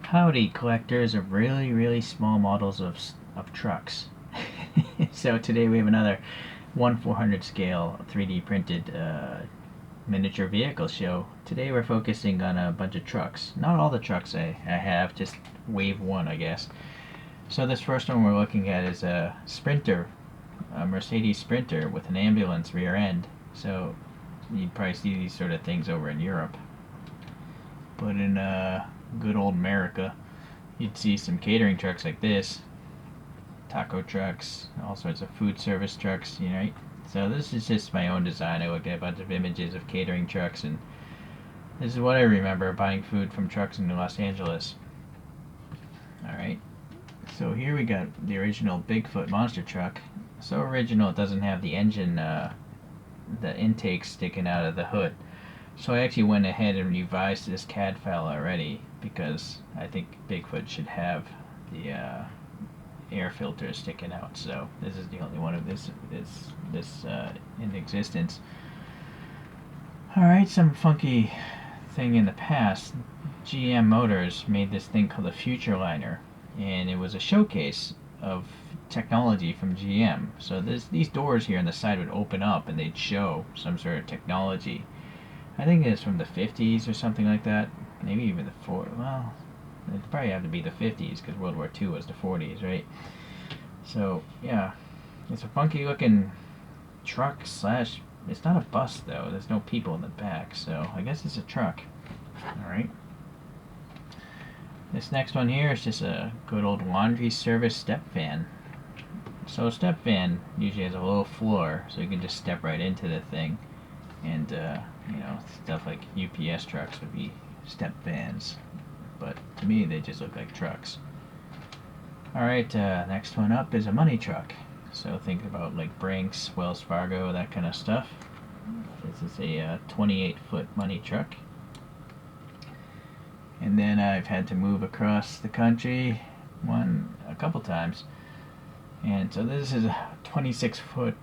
Howdy, collectors of really, really small models of trucks. So today we have another 1/400 scale 3D printed miniature vehicle show. Today we're focusing on a bunch of trucks. Not all the trucks I have, just wave one, I guess. So this first one we're looking at is a Sprinter, a Mercedes Sprinter with an ambulance rear end. So you'd probably see these sort of things over in Europe. But in good old America, you'd see some catering trucks like this, taco trucks, all sorts of food service trucks, you know. So this is just my own design. I looked at a bunch of images of catering trucks, and this is what I remember buying food from trucks in Los Angeles. Alright, so here we got the original Bigfoot monster truck. So original it doesn't have the engine, the intake sticking out of the hood. So I actually went ahead and revised this CAD file already because I think Bigfoot should have the air filter sticking out. So this is the only one of this in existence. All right, some funky thing in the past. GM Motors made this thing called the Future Liner, and it was a showcase of technology from GM. So these doors here on the side would open up and they'd show some sort of technology. I think it's from the 50s or something like that. Maybe even the 40s. Well, it'd probably have to be the 50s because World War II was the 40s, right? So, yeah. It's a funky looking truck slash... It's not a bus, though. There's no people in the back, so I guess it's a truck. Alright. This next one here is just a good old laundry service step van. So a step van usually has a low floor, so you can just step right into the thing. And, you know, stuff like UPS trucks would be step vans. But to me, they just look like trucks. Alright, next one up is a money truck. So think about like Brinks, Wells Fargo, that kind of stuff. This is a 28-foot money truck. And then I've had to move across the country a couple times. And so this is a 26-foot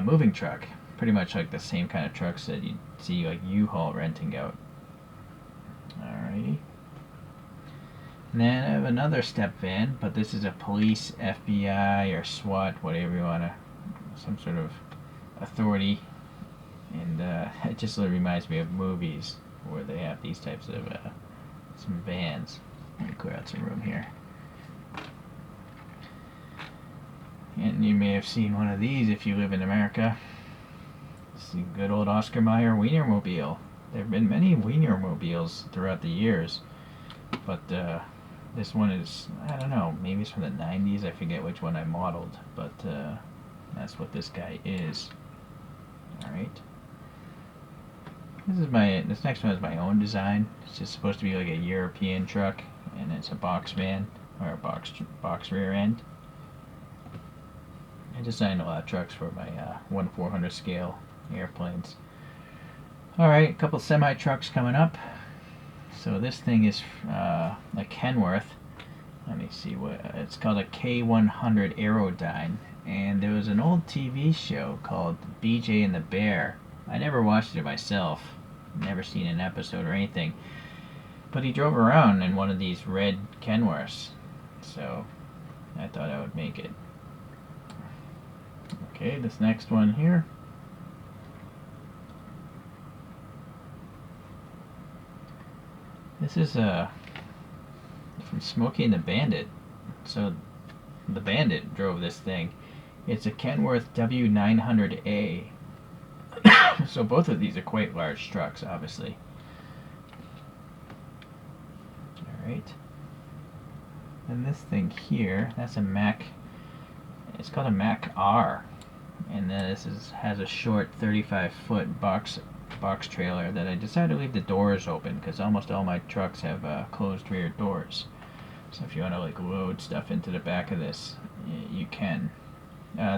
moving truck. Pretty much like the same kind of trucks that you'd see like U-Haul renting out. Alrighty. And then I have another step van, but this is a police, FBI, or SWAT, whatever you want to, some sort of authority. And it just reminds me of movies where they have these types of some vans. Let me clear out some room here. And you may have seen one of these if you live in America. It's the good old Oscar Mayer Wienermobile. There have been many Wienermobiles throughout the years, but this one is, I don't know, maybe it's from the 90s. I forget which one I modeled, but that's what this guy is. Alright. This next one is my own design. It's just supposed to be like a European truck, and it's a box van, or a box rear end. I designed a lot of trucks for my 1/400 scale airplanes. Alright, a couple semi-trucks coming up. So this thing is a Kenworth. Let me see what it's called, a K100 Aerodyne. And there was an old TV show called BJ and the Bear. I never watched it myself. Never seen an episode or anything. But he drove around in one of these red Kenworths. So I thought I would make it. Okay, this next one here. This is from Smokey and the Bandit. So the Bandit drove this thing. It's a Kenworth W900A. So both of these are quite large trucks, obviously. Alright. And this thing here, that's a Mack. It's called a Mack R. And then this has a short 35-foot box trailer that I decided to leave the doors open because almost all my trucks have closed rear doors. So if you want to like load stuff into the back of this, you can.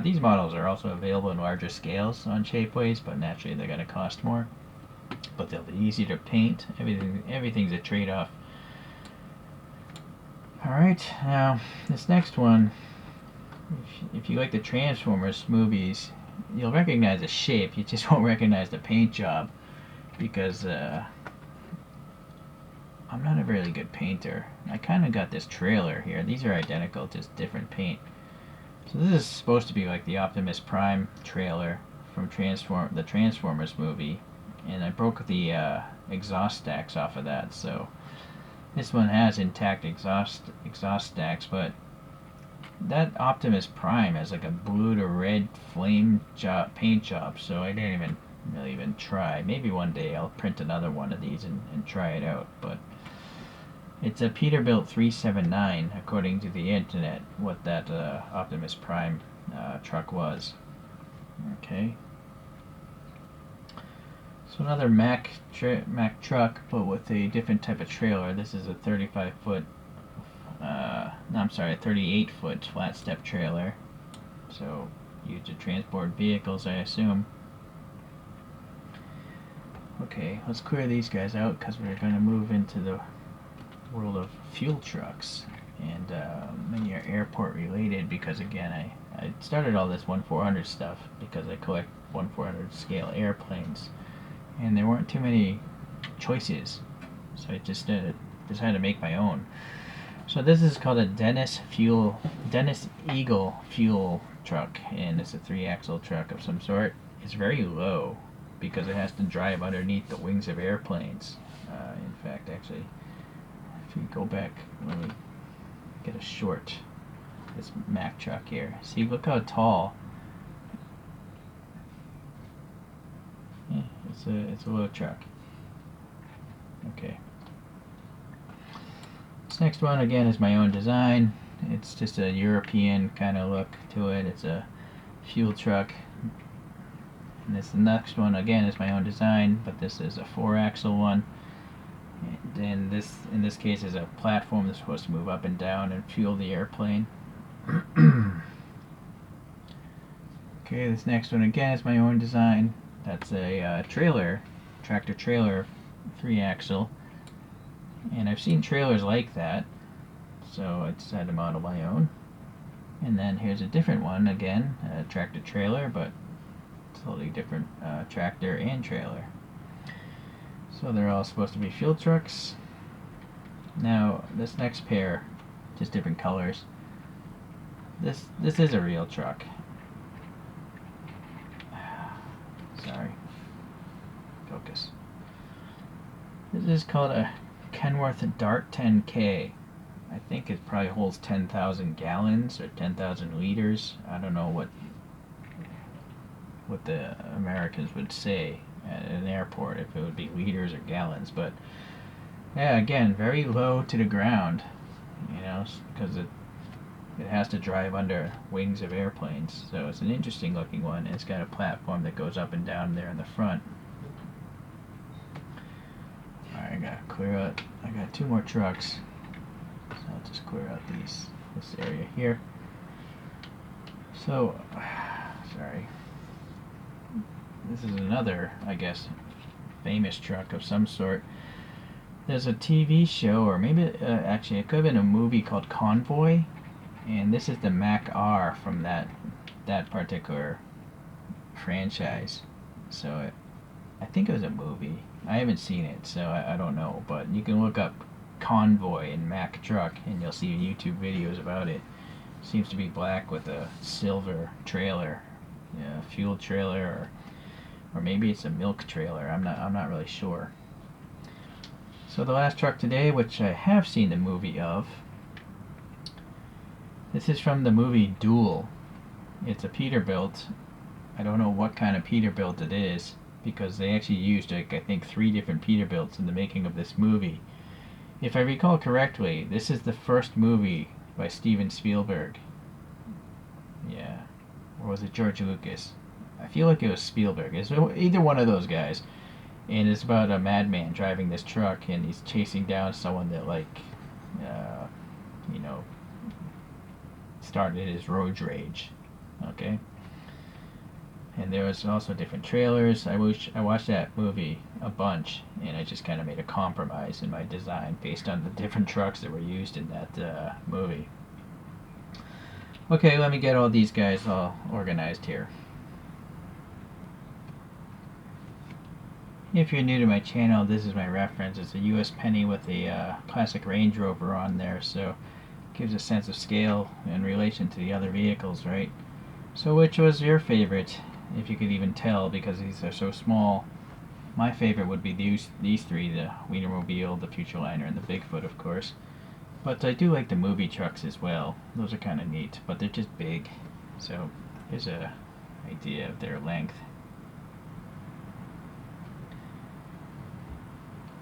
These models are also available in larger scales on Shapeways, but naturally they're going to cost more. But they'll be easier to paint. Everything's a trade-off. Alright, now this next one, if you like the Transformers movies, you'll recognize the shape, you just won't recognize the paint job, because I'm not a really good painter. I kind of got this trailer here. These are identical, just different paint. So this is supposed to be like the Optimus Prime trailer from the Transformers movie, and I broke the exhaust stacks off of that. So this one has intact exhaust stacks, but that Optimus Prime has like a blue to red flame paint job. So I didn't really even try. Maybe one day I'll print another one of these and try it out, but. It's a Peterbilt 379, according to the internet, what that Optimus Prime truck was. Okay. So another Mack truck, but with a different type of trailer. This is a 35-foot, no, I'm sorry, a 38-foot flat step trailer. So used to transport vehicles, I assume. Okay, let's clear these guys out because we're going to move into the world of fuel trucks, and many are airport related because again I started all this 1/400 stuff because I collect 1/400 scale airplanes, and there weren't too many choices, so I just decided to make my own. So this is called a Dennis Eagle fuel truck, and it's a 3-axle truck of some sort. It's very low because it has to drive underneath the wings of airplanes. In fact, actually, if you go back, let me get a short this Mack truck here. See, look how tall. Yeah, it's a little truck. Okay. This next one again is my own design. It's just a European kind of look to it. It's a fuel truck. And this next one again is my own design, but this is a 4-axle one. And this, in this case, is a platform that's supposed to move up and down and fuel the airplane. Okay, this next one again is my own design. That's a tractor trailer, 3-axle. And I've seen trailers like that, so I decided to model my own. And then here's a different one again, a tractor trailer, but totally different tractor and trailer. So they're all supposed to be fuel trucks. Now this next pair, just different colors. This is a real truck. Sorry. Focus. This is called a Kenworth Dart 10K. I think it probably holds 10,000 gallons or 10,000 liters. I don't know what the Americans would say at an airport, if it would be liters or gallons, but yeah, again, very low to the ground, you know, because it has to drive under wings of airplanes. So it's an interesting looking one. It's got a platform that goes up and down there in the front. Alright, I gotta clear out, I got 2 more trucks, so I'll just clear out this area here. So sorry, this is another, I guess, famous truck of some sort. There's a TV show, or maybe actually it could have been a movie called Convoy, and this is the Mack R from that particular franchise. So I think it was a movie. I haven't seen it, so I don't know, but you can look up Convoy and Mack truck and you'll see YouTube videos about it. Seems to be black with a silver trailer, yeah, fuel trailer, or maybe it's a milk trailer. I'm not really sure. So the last truck today, which I have seen the movie of, this is from the movie Duel. It's a Peterbilt. I don't know what kind of Peterbilt it is, because they actually used, like, I think 3 different Peterbilts in the making of this movie. If I recall correctly, this is the first movie by Steven Spielberg. Yeah. Or was it George Lucas? I feel like it was Spielberg. It's either one of those guys. And it's about a madman driving this truck, and he's chasing down someone that, like, you know, started his road rage. Okay? And there was also different trailers. I watched that movie a bunch, and I just kind of made a compromise in my design based on the different trucks that were used in that movie. Okay, let me get all these guys all organized here. If you're new to my channel, this is my reference. It's a US penny with a classic Range Rover on there, so it gives a sense of scale in relation to the other vehicles, right? So which was your favorite, if you could even tell, because these are so small? My favorite would be these three, the Wienermobile, the Futureliner, and the Bigfoot, of course. But I do like the movie trucks as well. Those are kind of neat, but they're just big. So here's a idea of their length.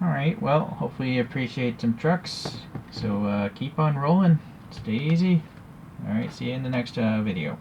Alright, well, hopefully you appreciate some trucks. So keep on rolling. Stay easy. Alright, see you in the next video.